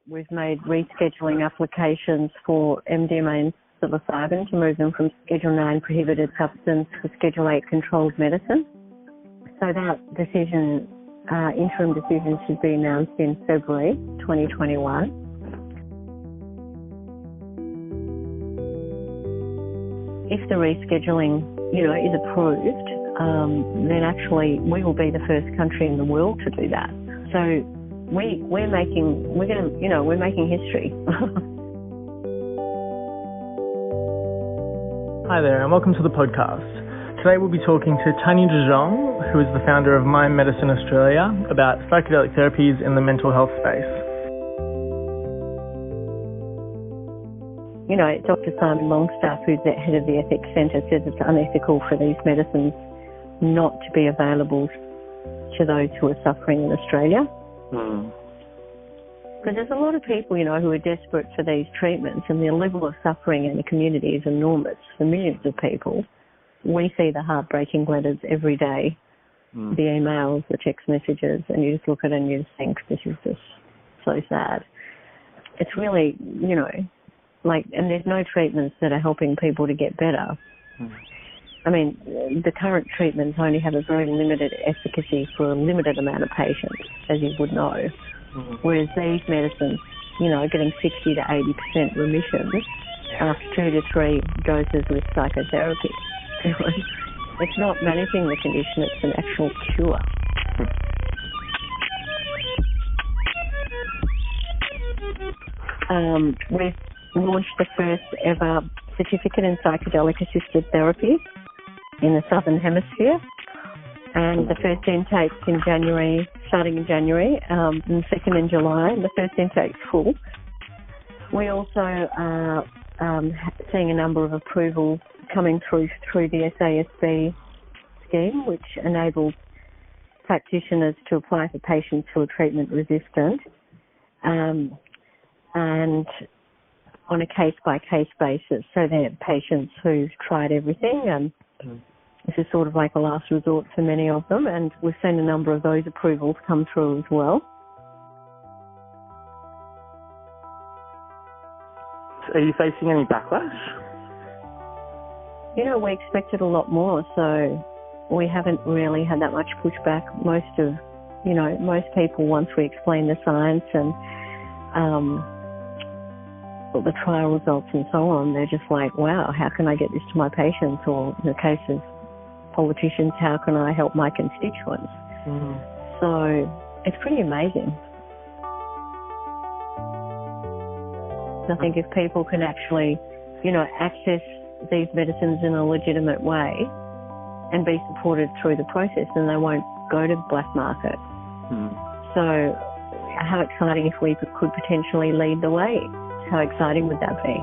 we've made rescheduling applications for MDMA and psilocybin to move them from Schedule 9 prohibited substance to Schedule 8 controlled medicine. So that decision, interim decision, should be announced in February 2021. If the rescheduling, is approved, then actually we will be the first country in the world to do that. So we're making history. Hi there, and welcome to the podcast. Today we'll be talking to Tanya de Jong, who is the founder of Mind Medicine Australia, about psychedelic therapies in the mental health space. Dr. Simon Longstaff, who's the head of the Ethics Centre, says it's unethical for these medicines not to be available to those who are suffering in Australia. Because there's a lot of people, who are desperate for these treatments, and the level of suffering in the community is enormous for millions of people. We see the heartbreaking letters every day, the emails, the text messages, and you just look at it and you just think, this is just so sad. It's really, and there's no treatments that are helping people to get better. I mean, the current treatments only have a very limited efficacy for a limited amount of patients, as you would know. Whereas these medicines, getting 60 to 80% remission after 2 to 3 doses with psychotherapy. It's not managing the condition, it's an actual cure. We've launched the first ever certificate in psychedelic-assisted therapy in the Southern Hemisphere. And the first intake's in January, starting in January, and the second in July, and the first intake's full. We also are seeing a number of approvals coming through the SASB scheme, which enables practitioners to apply for patients who are treatment resistant, and on a case-by-case basis. So they're patients who've tried everything, and this is sort of like a last resort for many of them, and we've seen a number of those approvals come through as well. Are you facing any backlash? We expected a lot more, so we haven't really had that much pushback. Most people, once we explain the science and the trial results and so on, they're just like, wow, how can I get this to my patients? Or in the case of politicians, how can I help my constituents? So it's pretty amazing. I think if people can actually, access these medicines in a legitimate way and be supported through the process, then they won't go to black market. So how exciting if we could potentially lead the way. How exciting would that be?